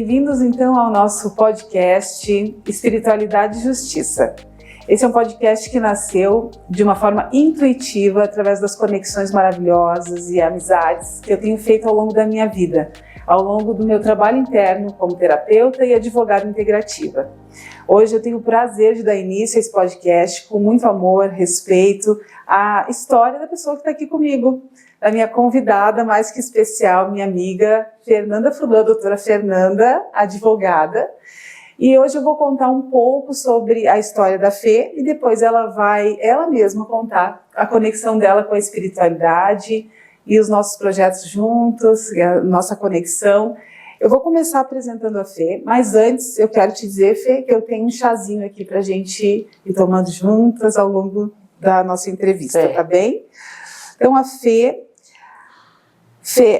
Bem-vindos então ao nosso podcast Espiritualidade e Justiça. Esse é um podcast que nasceu de uma forma intuitiva através das conexões maravilhosas e amizades que eu tenho feito ao longo da minha vida, ao longo do meu trabalho interno como terapeuta e advogada integrativa. Hoje eu tenho o prazer de dar início a esse podcast com muito amor, respeito à história da pessoa que está aqui comigo, da minha convidada mais que especial, minha amiga Fernanda Furlan, doutora Fernanda, advogada. E hoje eu vou contar um pouco sobre a história da Fê e depois ela vai, ela mesma, contar a conexão dela com a espiritualidade e os nossos projetos juntos, a nossa conexão. Eu vou começar apresentando a Fê, mas antes eu quero te dizer, Fê, que eu tenho um chazinho aqui pra gente ir tomando juntas ao longo da nossa entrevista, tá bem? Então a Fê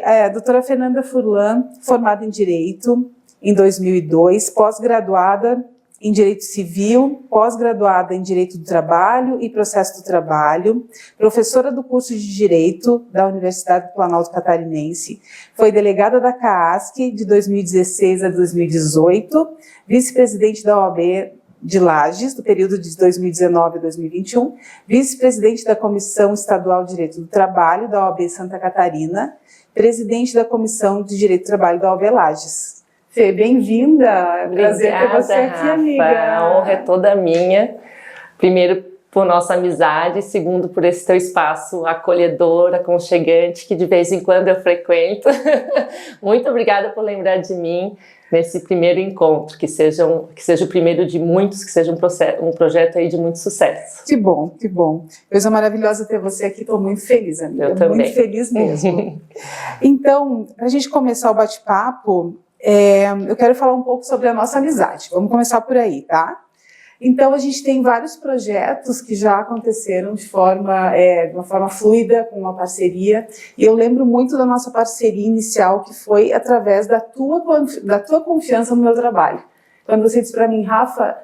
é a doutora Fernanda Furlan, formada em Direito em 2002, pós-graduada em Direito Civil, pós-graduada em Direito do Trabalho e Processo do Trabalho, professora do curso de Direito da Universidade do Planalto Catarinense, foi delegada da CAASC de 2016 a 2018, vice-presidente da OAB de Lages, do período de 2019 a 2021, vice-presidente da Comissão Estadual de Direito do Trabalho da OAB Santa Catarina, presidente da Comissão de Direito do Trabalho da OAB Lages. Fê, bem-vinda. É prazer ter você aqui, Rafa, amiga. A honra é toda minha. Primeiro, por nossa amizade. Segundo, por esse teu espaço acolhedor, aconchegante, que de vez em quando eu frequento. Muito obrigada por lembrar de mim nesse primeiro encontro. Que seja o primeiro de muitos, que seja um projeto aí de muito sucesso. Que bom, que bom. Coisa maravilhosa ter você aqui. Estou muito feliz, amiga. Eu também. Muito feliz mesmo. Então, para a gente começar o bate-papo, eu quero falar um pouco sobre a nossa amizade. Vamos começar por aí, tá? Então, a gente tem vários projetos que já aconteceram de uma forma fluida, com uma parceria. E eu lembro muito da nossa parceria inicial, que foi através da tua confiança no meu trabalho. Quando você disse para mim, Rafa,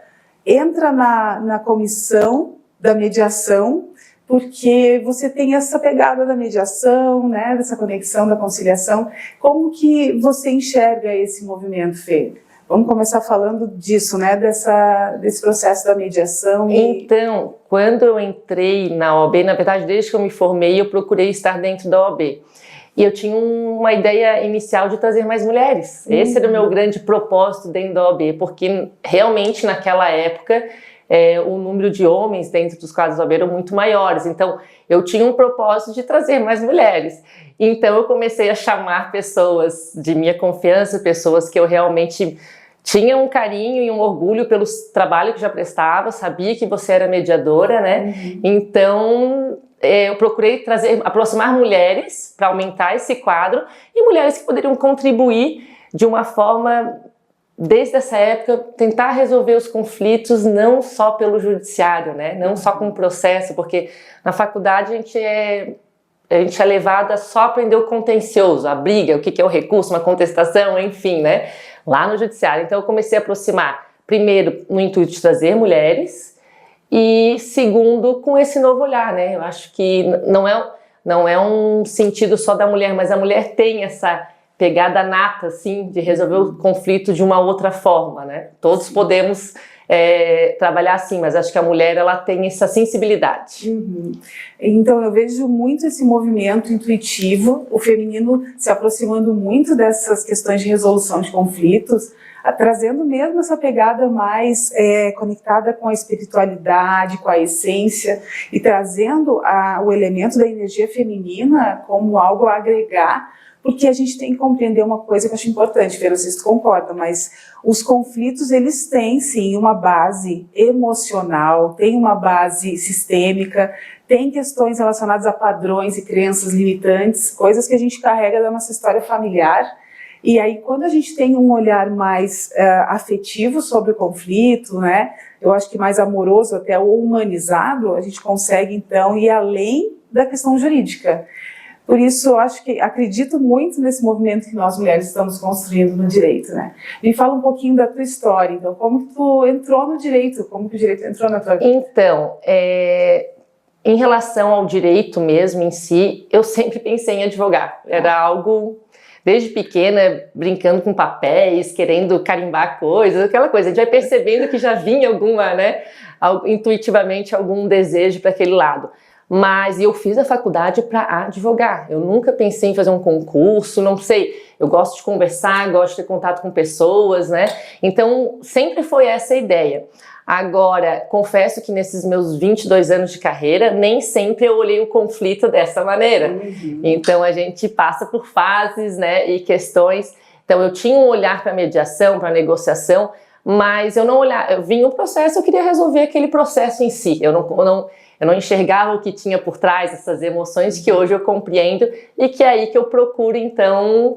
entra na comissão da mediação, porque você tem essa pegada da mediação, né, dessa conexão, da conciliação. Como que você enxerga esse movimento, Fê? Vamos começar falando disso, né, desse processo da mediação. Então, quando eu entrei na OAB, na verdade, desde que eu me formei, eu procurei estar dentro da OAB. E eu tinha uma ideia inicial de trazer mais mulheres. Esse era o meu grande propósito dentro da OAB, porque realmente naquela época o número de homens dentro dos quadros da OAB eram muito maiores. Então, eu tinha um propósito de trazer mais mulheres. Então, eu comecei a chamar pessoas de minha confiança, pessoas que eu realmente tinha um carinho e um orgulho pelo trabalho que já prestava, sabia que você era mediadora, né? Então, eu procurei aproximar mulheres para aumentar esse quadro e mulheres que poderiam contribuir de uma forma, desde essa época, tentar resolver os conflitos não só pelo judiciário, né? Não só com o processo, porque na faculdade a gente é levada só a aprender o contencioso, a briga, o que é o recurso, uma contestação, enfim, né? Lá no judiciário. Então eu comecei a aproximar, primeiro, no intuito de trazer mulheres e, segundo, com esse novo olhar, né? Eu acho que não é um sentido só da mulher, mas a mulher tem essa pegada nata, assim, de resolver o conflito de uma outra forma, né? Todos podemos trabalhar assim, mas acho que a mulher, ela tem essa sensibilidade. Então eu vejo muito esse movimento intuitivo, o feminino se aproximando muito dessas questões de resolução de conflitos, trazendo mesmo essa pegada mais conectada com a espiritualidade, com a essência, e trazendo o elemento da energia feminina como algo a agregar, porque a gente tem que compreender uma coisa que eu acho importante, Fê, não sei se tu concorda, mas os conflitos, eles têm sim uma base emocional, tem uma base sistêmica, tem questões relacionadas a padrões e crenças limitantes, coisas que a gente carrega da nossa história familiar. E aí, quando a gente tem um olhar mais afetivo sobre o conflito, né, eu acho que mais amoroso até, ou humanizado, a gente consegue então ir além da questão jurídica. Por isso, eu acredito muito nesse movimento que nós mulheres estamos construindo no direito, né? Me fala um pouquinho da tua história, então, como que tu entrou no direito, como que o direito entrou na tua vida? Então, em relação ao direito mesmo em si, eu sempre pensei em advogar, era algo desde pequena, brincando com papéis, querendo carimbar coisas, aquela coisa. A gente vai percebendo que já vinha alguma, né, intuitivamente algum desejo para aquele lado. Mas eu fiz a faculdade para advogar. Eu nunca pensei em fazer um concurso, não sei. Eu gosto de conversar, gosto de ter contato com pessoas, né? Então, sempre foi essa a ideia. Agora, confesso que nesses meus 22 anos de carreira, nem sempre eu olhei o conflito dessa maneira. Uhum. Então, a gente passa por fases, né, e questões. Então, eu tinha um olhar para mediação, para negociação, mas eu não olhava. Eu vinha o processo, eu queria resolver aquele processo em si. Eu não enxergava o que tinha por trás, essas emoções que hoje eu compreendo e que é aí que eu procuro, então,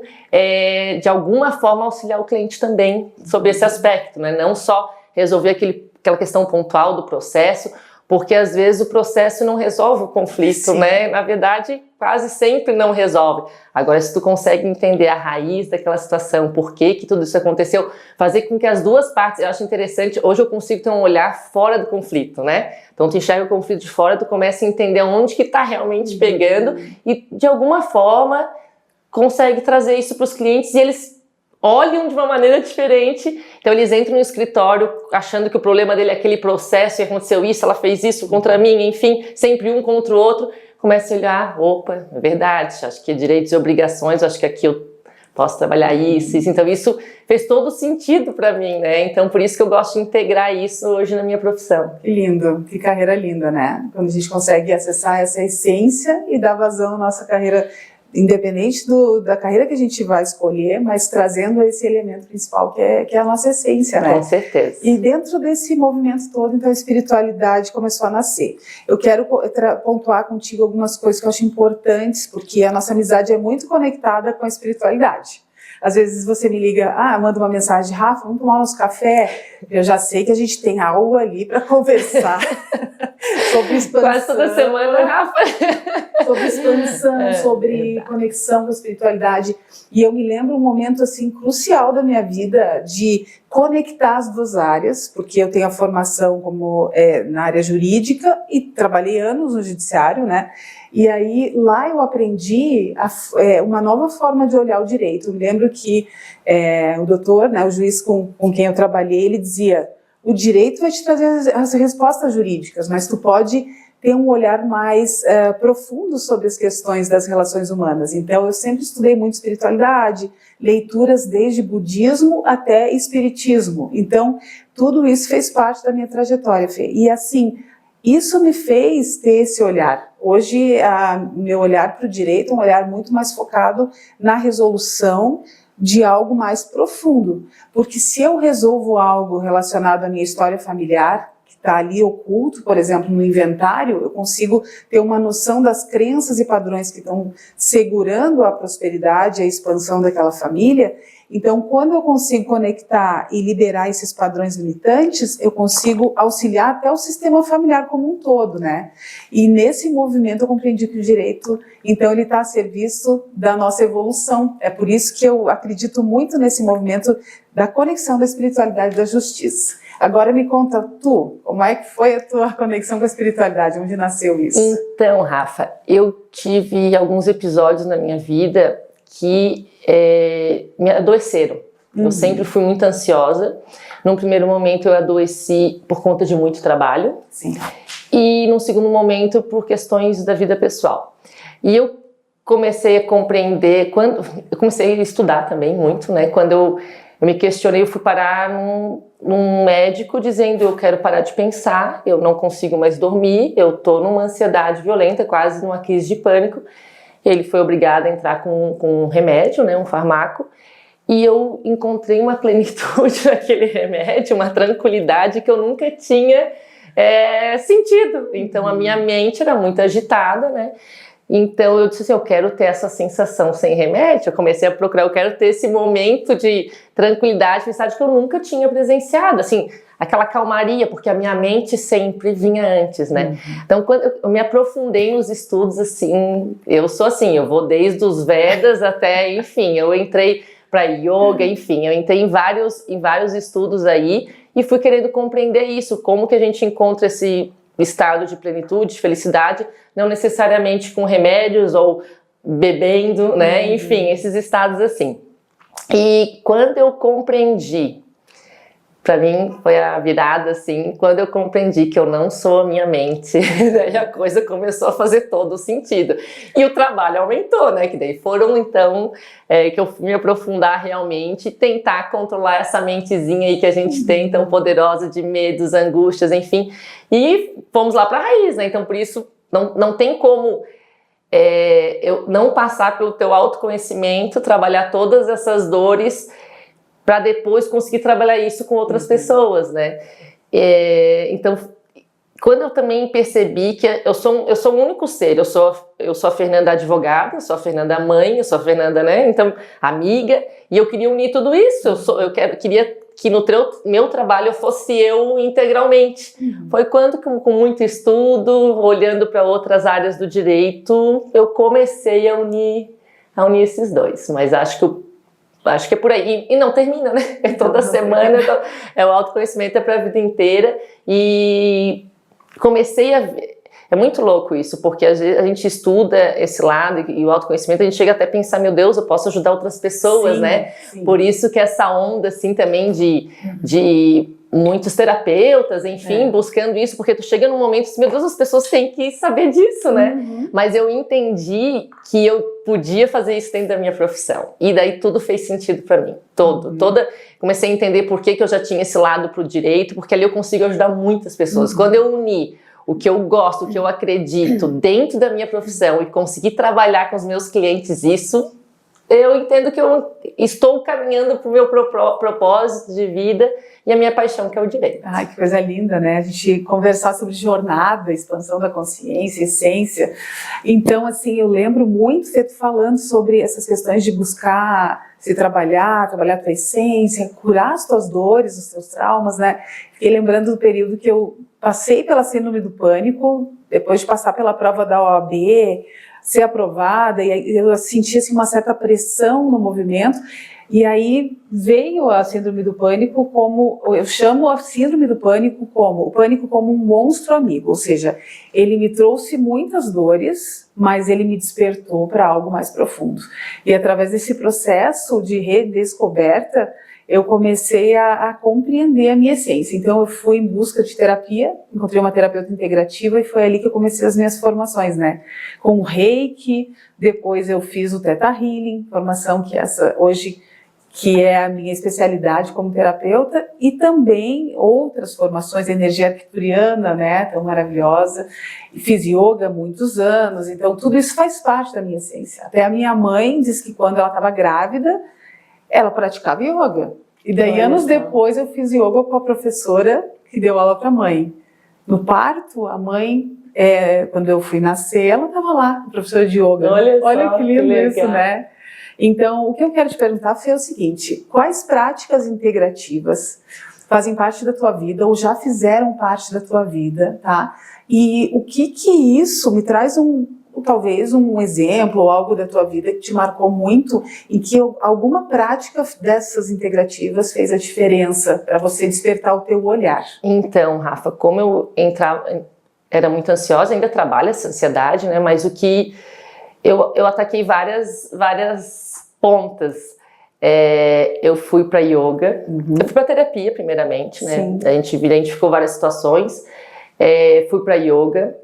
de alguma forma auxiliar o cliente também sobre esse aspecto, né? Não só resolver aquela questão pontual do processo, porque às vezes o processo não resolve o conflito, sim, né? Na verdade, quase sempre não resolve. Agora, se tu consegue entender a raiz daquela situação, por que tudo isso aconteceu, fazer com que as duas partes, eu acho interessante, hoje eu consigo ter um olhar fora do conflito, né? Então, tu enxerga o conflito de fora, tu começa a entender onde que tá realmente pegando e, de alguma forma, consegue trazer isso para os clientes e eles olham de uma maneira diferente. Então eles entram no escritório achando que o problema dele é aquele processo e aconteceu isso, ela fez isso contra mim, enfim, sempre um contra o outro. Começa a olhar, opa, é verdade, acho que direitos e obrigações, acho que aqui eu posso trabalhar isso. Então isso fez todo sentido para mim, né? Então por isso que eu gosto de integrar isso hoje na minha profissão. Que lindo, que carreira linda, né? Quando a gente consegue acessar essa essência e dar vazão à nossa carreira, independente da carreira que a gente vai escolher, mas trazendo esse elemento principal que é a nossa essência, né? Com certeza. E dentro desse movimento todo, então, a espiritualidade começou a nascer. Eu quero pontuar contigo algumas coisas que eu acho importantes, porque a nossa amizade é muito conectada com a espiritualidade. Às vezes você me liga, manda uma mensagem, Rafa, vamos tomar nosso café? Eu já sei que a gente tem algo ali para conversar sobre expansão. Quase toda semana, Rafa. Sobre expansão, sobre conexão com a espiritualidade. E eu me lembro um momento assim crucial da minha vida de conectar as duas áreas, porque eu tenho a formação como na área jurídica e trabalhei anos no judiciário, né? E aí lá eu aprendi uma nova forma de olhar o direito. Eu me lembro que o doutor, né, o juiz com quem eu trabalhei, ele dizia: o direito vai te trazer as respostas jurídicas, mas tu pode ter um olhar mais profundo sobre as questões das relações humanas. Então eu sempre estudei muito espiritualidade, leituras desde budismo até espiritismo. Então tudo isso fez parte da minha trajetória, Fê. E assim, isso me fez ter esse olhar. Hoje, meu olhar para o direito é um olhar muito mais focado na resolução de algo mais profundo. Porque se eu resolvo algo relacionado à minha história familiar, que está ali oculto, por exemplo, no inventário, eu consigo ter uma noção das crenças e padrões que estão segurando a prosperidade, a expansão daquela família. Então, quando eu consigo conectar e liberar esses padrões limitantes, eu consigo auxiliar até o sistema familiar como um todo, né? E nesse movimento eu compreendi que o direito, então, ele está a serviço da nossa evolução. É por isso que eu acredito muito nesse movimento da conexão da espiritualidade e da justiça. Agora me conta tu, como é que foi a tua conexão com a espiritualidade? Onde nasceu isso? Então, Rafa, eu tive alguns episódios na minha vida que me adoeceram. Eu sempre fui muito ansiosa. Num primeiro momento eu adoeci por conta de muito trabalho. Sim. E num segundo momento por questões da vida pessoal. E eu comecei a compreender, eu comecei a estudar também muito, né? Quando eu me questionei, eu fui parar num médico dizendo: eu quero parar de pensar, eu não consigo mais dormir, eu estou numa ansiedade violenta, quase numa crise de pânico. Ele foi obrigado a entrar com um remédio, né, um fármaco, e eu encontrei uma plenitude naquele remédio, uma tranquilidade que eu nunca tinha sentido. Então a minha mente era muito agitada, né? Então eu disse assim: eu quero ter essa sensação sem remédio. Eu comecei a procurar, eu quero ter esse momento de tranquilidade, felicidade que eu nunca tinha presenciado, assim, aquela calmaria, porque a minha mente sempre vinha antes, né? Então, quando eu me aprofundei nos estudos, assim, eu sou assim, eu vou desde os Vedas até, enfim, eu entrei para yoga, enfim, eu entrei em vários estudos aí e fui querendo compreender isso, como que a gente encontra esse estado de plenitude, de felicidade, não necessariamente com remédios ou bebendo, né? Enfim, esses estados assim. E quando eu compreendi, para mim foi a virada assim, quando eu compreendi que eu não sou a minha mente, daí a coisa começou a fazer todo o sentido. E o trabalho aumentou, né? Que daí foram então que eu fui me aprofundar realmente, tentar controlar essa mentezinha aí que a gente tem tão poderosa de medos, angústias, enfim. E fomos lá para a raiz, né? Então por isso não tem como eu não passar pelo teu autoconhecimento, trabalhar todas essas dores para depois conseguir trabalhar isso com outras pessoas, né? Então, quando eu também percebi que eu sou um único ser, eu sou a Fernanda advogada, eu sou a Fernanda mãe, eu sou a Fernanda, né? Então, amiga, e eu queria unir tudo isso, queria que no meu trabalho eu fosse eu integralmente. Foi quando, com muito estudo, olhando para outras áreas do direito, eu comecei a unir esses dois, mas acho que é por aí. E não termina, né? É toda semana, então, o autoconhecimento é para a vida inteira. E comecei a ver. É muito louco isso, porque a gente estuda esse lado e o autoconhecimento, a gente chega até a pensar, meu Deus, eu posso ajudar outras pessoas, sim, né? Sim. Por isso que essa onda, assim, também de muitos terapeutas, enfim, buscando isso, porque tu chega num momento assim, meu Deus, as pessoas têm que saber disso, né? Mas eu entendi que eu podia fazer isso dentro da minha profissão. E daí tudo fez sentido para mim. Comecei a entender por que eu já tinha esse lado pro direito, porque ali eu consigo ajudar muitas pessoas. Quando eu uni o que eu gosto, o que eu acredito dentro da minha profissão e conseguir trabalhar com os meus clientes isso, eu entendo que eu estou caminhando para o meu propósito de vida e a minha paixão, que é o direito. Ai, que coisa linda, né? A gente conversar sobre jornada, expansão da consciência, essência. Então, assim, eu lembro muito você falando sobre essas questões de buscar se trabalhar a tua essência, curar as tuas dores, os teus traumas, né? Fiquei lembrando do período que eu passei pela síndrome do pânico, depois de passar pela prova da OAB, ser aprovada, e eu senti assim, uma certa pressão no movimento, e aí veio a síndrome do pânico como, eu chamo a síndrome do pânico como um monstro amigo, ou seja, ele me trouxe muitas dores, mas ele me despertou para algo mais profundo. E através desse processo de redescoberta, eu comecei a compreender a minha essência. Então eu fui em busca de terapia, encontrei uma terapeuta integrativa e foi ali que eu comecei as minhas formações, né? Com o Reiki, depois eu fiz o Theta Healing, formação que hoje que é a minha especialidade como terapeuta, e também outras formações, energia arcturiana, né, tão maravilhosa, fiz yoga há muitos anos, então tudo isso faz parte da minha essência. Até a minha mãe disse que quando ela estava grávida, ela praticava yoga. E daí, anos depois, eu fiz yoga com a professora que deu aula para a mãe. No parto, a mãe, quando eu fui nascer, ela estava lá, professora de yoga. Olha que lindo isso, né? Então, o que eu quero te perguntar foi o seguinte: quais práticas integrativas fazem parte da tua vida ou já fizeram parte da tua vida, tá? E o que isso me traz talvez um exemplo ou algo da tua vida que te marcou muito, em que alguma prática dessas integrativas fez a diferença para você despertar o teu olhar? Então, Rafa, como eu era muito ansiosa, ainda trabalho essa ansiedade, né? Mas o que eu ataquei várias pontas. Eu fui para yoga, eu fui para terapia primeiramente, né? Sim. A gente identificou várias situações, fui para yoga.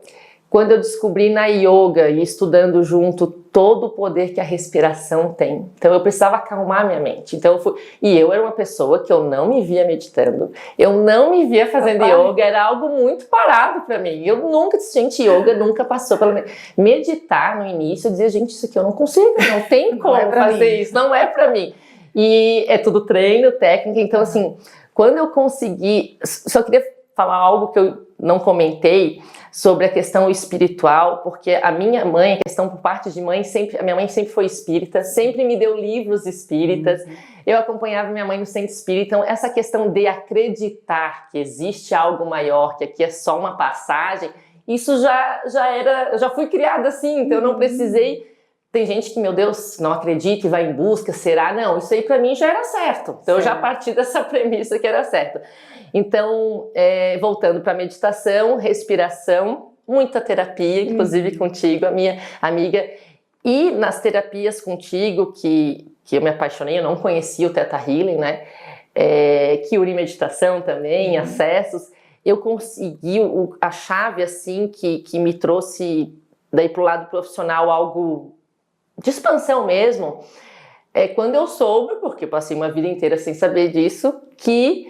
Quando eu descobri na yoga e estudando junto todo o poder que a respiração tem, então eu precisava acalmar minha mente. Então eu era uma pessoa que eu não me via meditando, eu não me via fazendo yoga, era algo muito parado para mim. Eu nunca disse, gente, yoga nunca passou pela minha... Meditar no início, eu dizia, gente, isso aqui eu não consigo, não tem como fazer isso, não é para mim. E é tudo treino, técnica, então assim, quando eu consegui, só queria falar algo que eu não comentei sobre a questão espiritual, porque a minha mãe, a questão por parte de mãe, a minha mãe sempre foi espírita, sempre me deu livros espíritas, eu acompanhava minha mãe no centro espírita, então essa questão de acreditar que existe algo maior, que aqui é só uma passagem, isso eu já fui criada assim, então eu não precisei. Tem gente que, meu Deus, não acredita e vai em busca, será? Não, isso aí pra mim já era certo. Então eu já parti dessa premissa que era certo. Então, voltando para meditação, respiração, muita terapia, inclusive contigo, a minha amiga. E nas terapias contigo, que eu me apaixonei, eu não conhecia o Theta Healing, né? Que uri meditação também, acessos, eu consegui a chave assim que me trouxe daí pro lado profissional algo de expansão mesmo, quando eu soube, porque eu passei uma vida inteira sem saber disso, que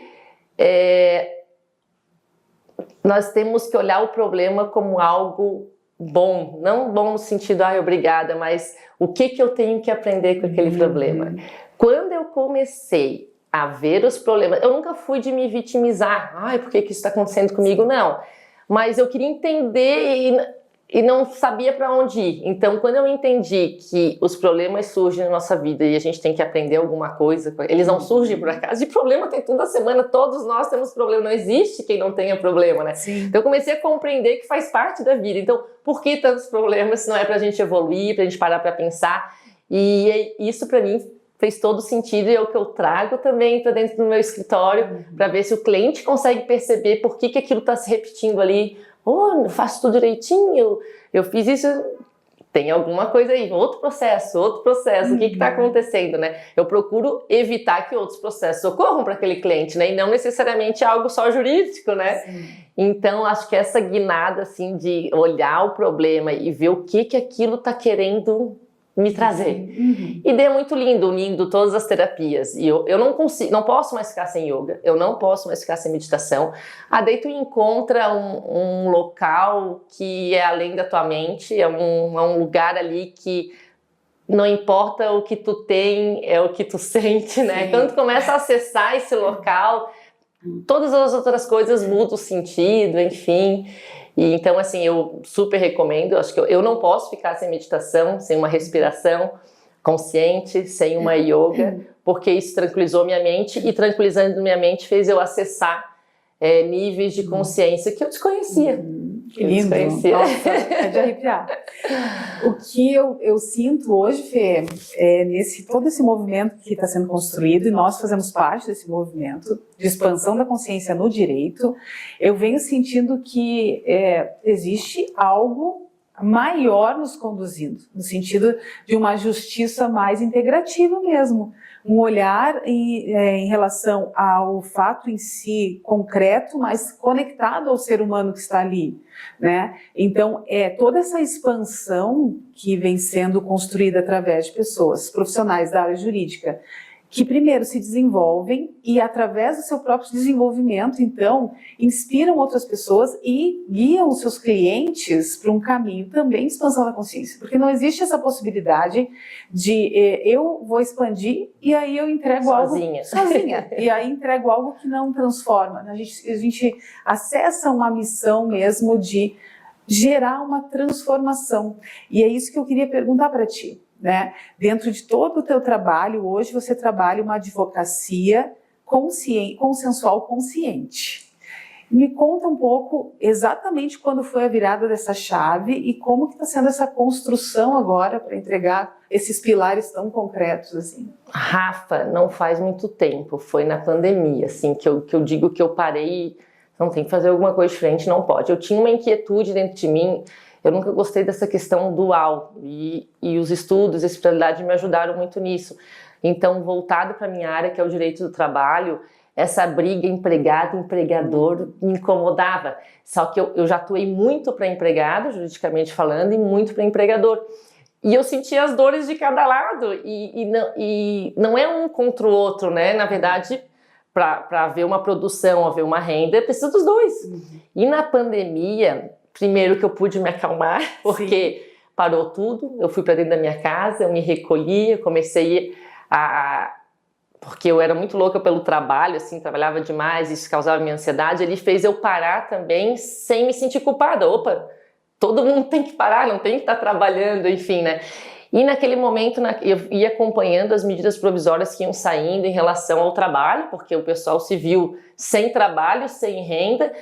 nós temos que olhar o problema como algo bom, não bom no sentido, obrigada, mas o que eu tenho que aprender com aquele problema. Quando eu comecei a ver os problemas, eu nunca fui de me vitimizar, por que isso está acontecendo comigo? Não, mas eu queria entender e não sabia para onde ir. Então, quando eu entendi que os problemas surgem na nossa vida e a gente tem que aprender alguma coisa, eles não surgem por acaso, de problema tem toda semana, todos nós temos problema, não existe quem não tenha problema, né? Sim. Então, eu comecei a compreender que faz parte da vida. Então, por que tantos problemas se não é para a gente evoluir, para a gente parar para pensar? E isso, para mim, fez todo sentido e é o que eu trago também para dentro do meu escritório, para ver se o cliente consegue perceber por que aquilo está se repetindo ali. Eu faço tudo direitinho, eu fiz isso, tem alguma coisa aí, outro processo, o que está acontecendo, né? Eu procuro evitar que outros processos ocorram para aquele cliente, né? E não necessariamente algo só jurídico, né? Sim. Então, acho que essa guinada, assim, de olhar o problema e ver o que aquilo está querendo me trazer. E daí é muito lindo, todas as terapias. E eu não posso mais ficar sem yoga, eu não posso mais ficar sem meditação. Daí tu encontra um local que é além da tua mente, é um lugar ali que não importa o que tu tem, é o que tu sente, né? Sim. Quando tu começa a acessar esse local, todas as outras coisas mudam o sentido, enfim. E então, assim, eu super recomendo. Acho que eu não posso ficar sem meditação, sem uma respiração consciente, sem uma yoga, porque isso tranquilizou minha mente e tranquilizando minha mente fez eu acessar níveis de consciência que eu desconhecia. Que lindo, nossa, é de arrepiar. O que eu sinto hoje, Fê, todo esse movimento que está sendo construído, e nós fazemos parte desse movimento de expansão da consciência no direito, eu venho sentindo que existe algo maior nos conduzindo, no sentido de uma justiça mais integrativa mesmo. Um olhar em relação ao fato em si concreto, mas conectado ao ser humano que está ali, né? Então, toda essa expansão que vem sendo construída através de pessoas profissionais da área jurídica, que primeiro se desenvolvem e através do seu próprio desenvolvimento, então, inspiram outras pessoas e guiam os seus clientes para um caminho também de expansão da consciência. Porque não existe essa possibilidade de eu vou expandir e aí eu entrego sozinha. Algo sozinha. E aí entrego algo que não transforma. A gente acessa uma missão mesmo de gerar uma transformação. E é isso que eu queria perguntar para ti. Né? Dentro de todo o teu trabalho, hoje você trabalha uma advocacia consensual consciente. Me conta um pouco exatamente quando foi a virada dessa chave e como que está sendo essa construção agora para entregar esses pilares tão concretos assim. Rafa, não faz muito tempo, foi na pandemia, assim, que eu digo que eu parei, não tem que fazer alguma coisa diferente, não pode. Eu tinha uma inquietude dentro de mim. Eu nunca gostei dessa questão dual e os estudos, a especialidade me ajudaram muito nisso. Então, voltado para a minha área, que é o direito do trabalho, essa briga empregado-empregador me incomodava. Só que eu já atuei muito para empregado, juridicamente falando, e muito para empregador. E eu sentia as dores de cada lado e não é um contra o outro, né? Na verdade, para haver uma produção, haver uma renda, precisa dos dois. E na pandemia, primeiro que eu pude me acalmar, porque parou tudo, eu fui para dentro da minha casa, eu me recolhi, eu comecei porque eu era muito louca pelo trabalho, assim, trabalhava demais, isso causava minha ansiedade, ele fez eu parar também sem me sentir culpada. Opa, todo mundo tem que parar, não tem que estar trabalhando, enfim, né? E naquele momento eu ia acompanhando as medidas provisórias que iam saindo em relação ao trabalho, porque o pessoal se viu sem trabalho, sem renda.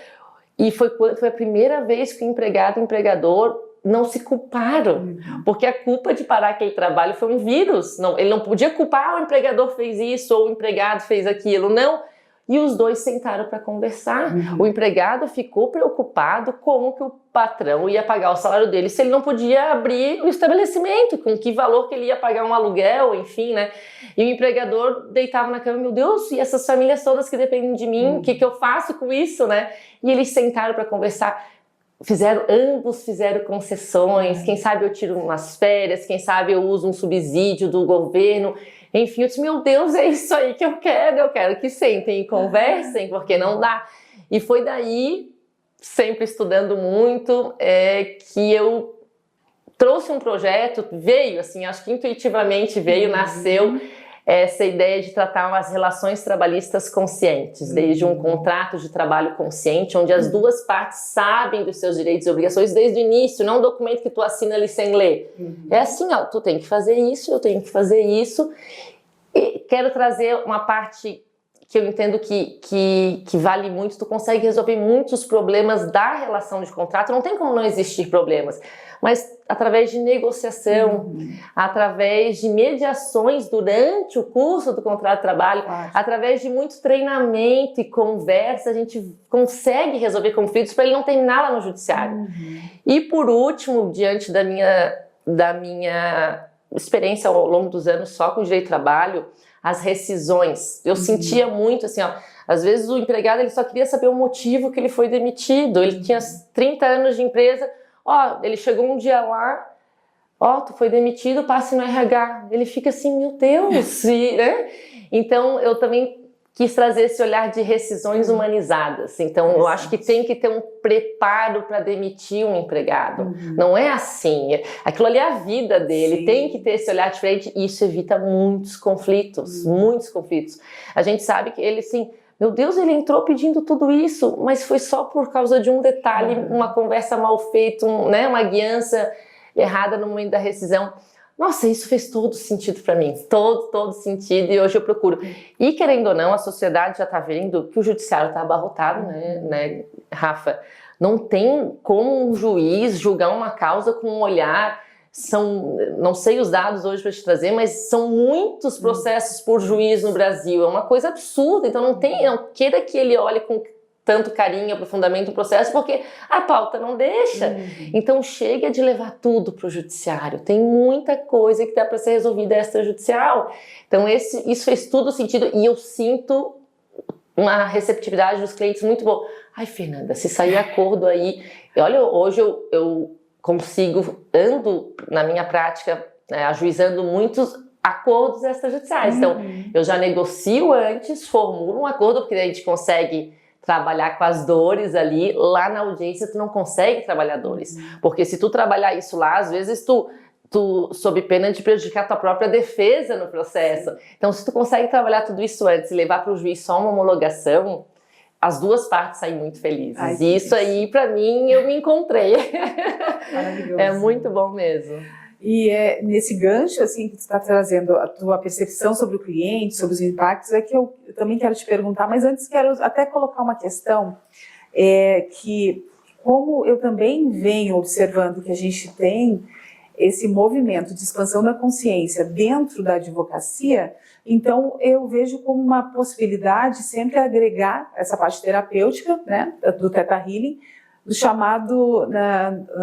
E foi a primeira vez que o empregado e o empregador não se culparam, porque a culpa de parar aquele trabalho foi um vírus. Ele não podia culpar, o empregador fez isso ou o empregado fez aquilo, não. E os dois sentaram para conversar. O empregado ficou preocupado como que o patrão ia pagar o salário dele se ele não podia abrir o estabelecimento, com que valor que ele ia pagar um aluguel, enfim, né? E o empregador deitava na cama, meu Deus, e essas famílias todas que dependem de mim, o que eu faço com isso, né? E eles sentaram para conversar. Ambos fizeram concessões, quem sabe eu tiro umas férias, quem sabe eu uso um subsídio do governo. Enfim, eu disse, meu Deus, é isso aí que eu quero que sentem e conversem, porque não dá. E foi daí, sempre estudando muito, que eu trouxe um projeto, veio assim, acho que intuitivamente veio, nasceu essa ideia de tratar as relações trabalhistas conscientes, desde um contrato de trabalho consciente, onde as duas partes sabem dos seus direitos e obrigações desde o início, não um documento que tu assina ali sem ler. É assim, ó, tu tem que fazer isso, eu tenho que fazer isso. E quero trazer uma parte que eu entendo que vale muito, tu consegue resolver muitos problemas da relação de contrato, não tem como não existir problemas, mas através de negociação, através de mediações durante o curso do contrato de trabalho, através de muito treinamento e conversa, a gente consegue resolver conflitos para ele não terminar lá no judiciário. E por último, diante da minha experiência ao longo dos anos só com direito de trabalho, as rescisões. Eu sentia muito assim, ó, às vezes o empregado ele só queria saber o motivo que ele foi demitido. Ele tinha 30 anos de empresa, ó, ele chegou um dia lá, ó, tu foi demitido, passe no RH. Ele fica assim, meu Deus, né? Então eu também quis trazer esse olhar de rescisões humanizadas. Então eu acho que tem que ter um preparo para demitir um empregado. Não é assim. Aquilo ali é a vida dele. Tem que ter esse olhar diferente. E isso evita muitos conflitos. Muitos conflitos. A gente sabe que ele, assim, meu Deus, ele entrou pedindo tudo isso, mas foi só por causa de um detalhe, uma conversa mal feita, né, uma guiança errada no momento da rescisão. Nossa, isso fez todo sentido para mim, todo sentido, e hoje eu procuro. E querendo ou não, a sociedade já está vendo que o judiciário está abarrotado, né, Rafa? Não tem como um juiz julgar uma causa com um olhar, não sei os dados hoje para te trazer, mas são muitos processos por juiz no Brasil, é uma coisa absurda, então não queira que ele olhe com tanto carinho, aprofundamento no processo, porque a pauta não deixa. Então chega de levar tudo para o judiciário. Tem muita coisa que dá para ser resolvida extrajudicial. Então isso fez todo sentido e eu sinto uma receptividade dos clientes muito boa. Ai, Fernanda, se sair acordo aí... Olha, hoje eu ando na minha prática, ajuizando muitos acordos extrajudiciais. Então eu já negocio antes, formulo um acordo, porque daí a gente consegue trabalhar com as dores ali. Lá na audiência tu não consegue trabalhar dores, porque se tu trabalhar isso lá, às vezes tu sob pena de prejudicar tua própria defesa no processo. Então se tu consegue trabalhar tudo isso antes e levar para o juiz só uma homologação, as duas partes saem muito felizes. E isso aí, para mim, eu me encontrei. Maravilhoso. É muito bom mesmo. E nesse gancho assim, que tu está trazendo a tua percepção sobre o cliente, sobre os impactos, é que eu também quero te perguntar, mas antes quero até colocar uma questão, que como eu também venho observando que a gente tem esse movimento de expansão da consciência dentro da advocacia, então eu vejo como uma possibilidade sempre agregar essa parte terapêutica, né, do Theta Healing, do chamado,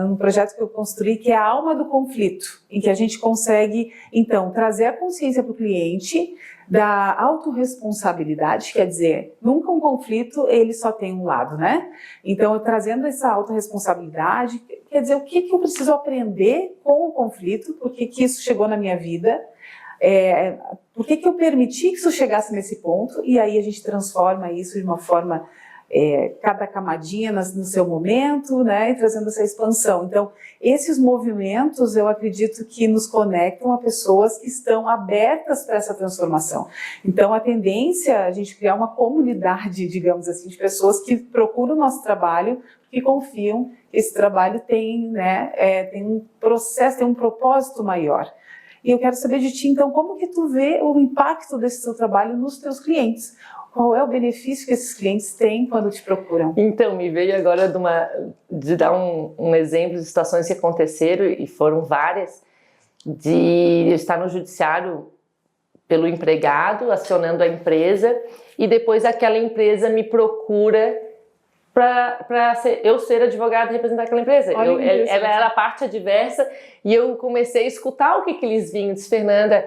no projeto que eu construí, que é a alma do conflito, em que a gente consegue, então, trazer a consciência para o cliente da autorresponsabilidade, quer dizer, nunca um conflito ele só tem um lado, né? Então, trazendo essa autorresponsabilidade, quer dizer, o que eu preciso aprender com o conflito, por que isso chegou na minha vida, por que eu permiti que isso chegasse nesse ponto, e aí a gente transforma isso de uma forma... cada camadinha no seu momento, né, e trazendo essa expansão. Então, esses movimentos, eu acredito que nos conectam a pessoas que estão abertas para essa transformação. Então, a tendência é a gente criar uma comunidade, digamos assim, de pessoas que procuram o nosso trabalho, que confiam que esse trabalho tem, né, tem um processo, tem um propósito maior. E eu quero saber de ti, então, como que tu vê o impacto desse seu trabalho nos teus clientes? Qual é o benefício que esses clientes têm quando te procuram? Então, me veio agora de dar um exemplo de situações que aconteceram, e foram várias, de eu estar no judiciário pelo empregado, acionando a empresa, e depois aquela empresa me procura para eu ser advogada e representar aquela empresa. Ela era a parte adversa e eu comecei a escutar o que eles vinham. Disse, Fernanda,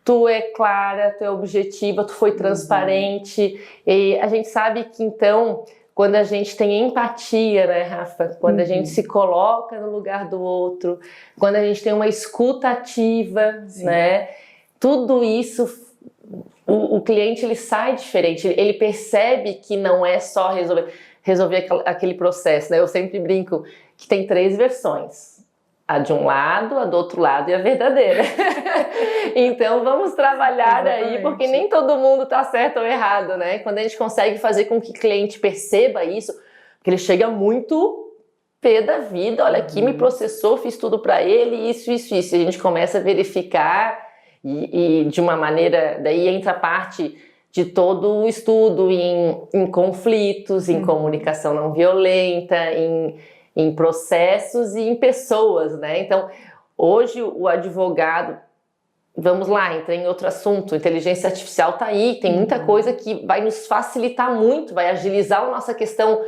tu é clara, tu é objetiva, tu foi transparente. E a gente sabe que então, quando a gente tem empatia, né, Rafa? Quando a gente se coloca no lugar do outro, quando a gente tem uma escuta ativa, né? Tudo isso, o cliente ele sai diferente, ele percebe que não é só resolver aquele processo, né? Eu sempre brinco que tem 3 versões, a de um lado, a do outro lado e a verdadeira. Então vamos trabalhar aí, porque nem todo mundo tá certo ou errado, né? Quando a gente consegue fazer com que o cliente perceba isso, porque ele chega muito pé da vida, olha aqui, me processou, fiz tudo para ele, isso, e a gente começa a verificar e de uma maneira, daí entra a parte de todo o estudo em conflitos, em comunicação não violenta, em processos e em pessoas, né? Então, hoje o advogado, vamos lá, entra em outro assunto, inteligência artificial tá aí, tem muita coisa que vai nos facilitar muito, vai agilizar a nossa questão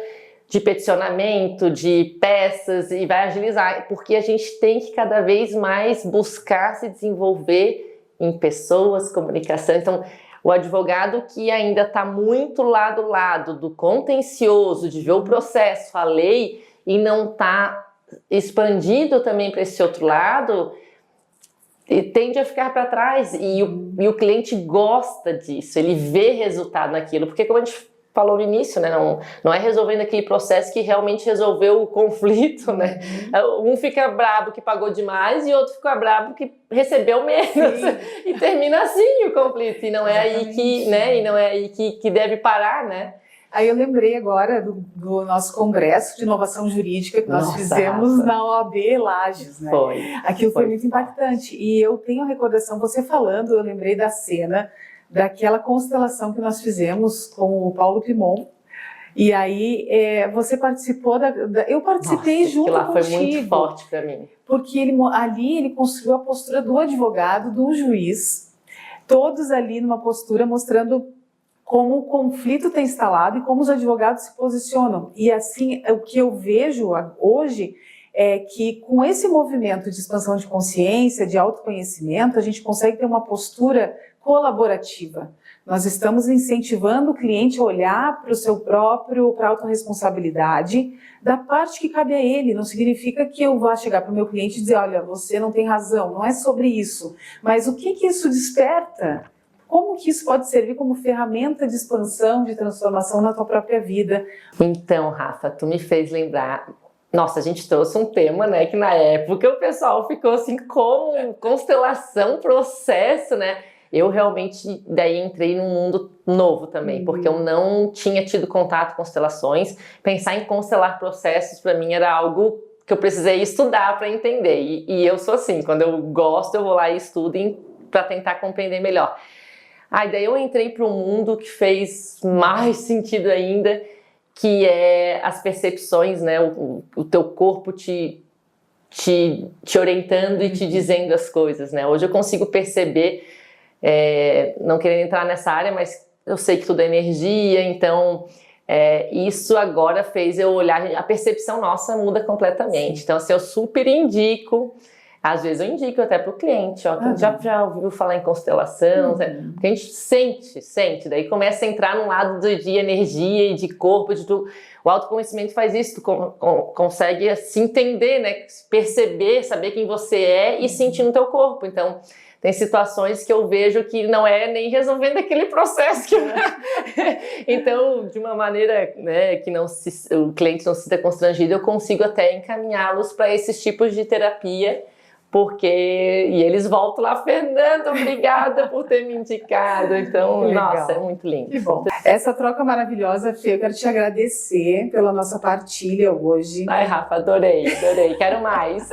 de peticionamento, de peças, e vai agilizar, porque a gente tem que cada vez mais buscar se desenvolver em pessoas, comunicação. Então, o advogado que ainda está muito lá do lado do contencioso, de ver o processo, a lei, e não está expandido também para esse outro lado, tende a ficar para trás. E o cliente gosta disso, ele vê resultado naquilo, porque como a gente falou no início, né? Não é resolvendo aquele processo que realmente resolveu o conflito, né? Um fica brabo que pagou demais e outro fica brabo que recebeu menos. E termina assim o conflito. E não é aí que, né? E não é aí que deve parar, né? Aí eu lembrei agora do nosso congresso de inovação jurídica que nós fizemos na OAB Lages, né? Aquilo foi muito impactante. E eu tenho a recordação, você falando, eu lembrei da cena daquela constelação que nós fizemos com o Paulo Climon. E aí você participou eu participei junto lá contigo. Foi muito forte para mim. Porque ali ele construiu a postura do advogado, do juiz, todos ali numa postura mostrando como o conflito está instalado e como os advogados se posicionam. E assim, o que eu vejo hoje é que com esse movimento de expansão de consciência, de autoconhecimento, a gente consegue ter uma postura colaborativa. Nós estamos incentivando o cliente a olhar para o seu próprio, para a autorresponsabilidade da parte que cabe a ele. Não significa que eu vá chegar para o meu cliente e dizer, olha, você não tem razão, não é sobre isso. Mas o que isso desperta? Como que isso pode servir como ferramenta de expansão, de transformação na tua própria vida? Então, Rafa, tu me fez lembrar. Nossa, a gente trouxe um tema, né, que na época o pessoal ficou assim, como constelação, processo, né? Eu realmente daí entrei num mundo novo também, porque eu não tinha tido contato com constelações. Pensar em constelar processos para mim era algo que eu precisei estudar para entender. E eu sou assim, quando eu gosto eu vou lá e estudo para tentar compreender melhor. Daí eu entrei para um mundo que fez mais sentido ainda, que é as percepções, né? O teu corpo te orientando e te dizendo as coisas, né? Hoje eu consigo perceber, não querendo entrar nessa área, mas eu sei que tudo é energia, então isso agora fez eu olhar, a percepção nossa muda completamente. Então assim, eu super indico, às vezes eu indico até para o cliente, ó, que já ouviu falar em constelação, porque a gente sente, daí começa a entrar num lado de energia e de corpo, o autoconhecimento faz isso, tu consegue se entender, né, perceber, saber quem você é e sentir no teu corpo. Então tem situações que eu vejo que não é nem resolvendo aquele processo. Então, de uma maneira, né, que o cliente não se sinta constrangido, eu consigo até encaminhá-los para esses tipos de terapia, e eles voltam lá, Fernanda, obrigada por ter me indicado. Então, nossa, é muito lindo. Que bom. Essa troca maravilhosa, Fê, eu quero te agradecer pela nossa partilha hoje. Ai, Rafa, adorei, quero mais.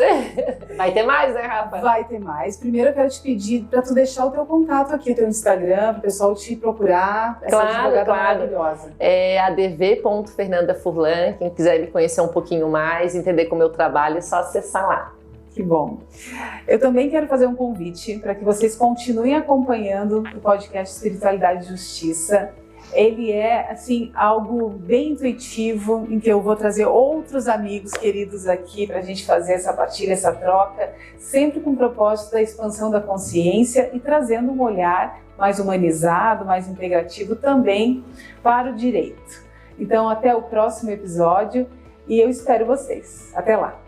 Vai ter mais, né, Rafa? Vai ter mais. Primeiro eu quero te pedir para tu deixar o teu contato aqui, o teu Instagram, para o pessoal te procurar, essa advogada maravilhosa. É adv.fernandafurlan, quem quiser me conhecer um pouquinho mais, entender como eu trabalho, é só acessar lá. Que bom. Eu também quero fazer um convite para que vocês continuem acompanhando o podcast Espiritualidade e Justiça. Ele é, assim, algo bem intuitivo, em que eu vou trazer outros amigos queridos aqui para a gente fazer essa partilha, essa troca, sempre com o propósito da expansão da consciência e trazendo um olhar mais humanizado, mais integrativo também para o direito. Então, até o próximo episódio e eu espero vocês. Até lá!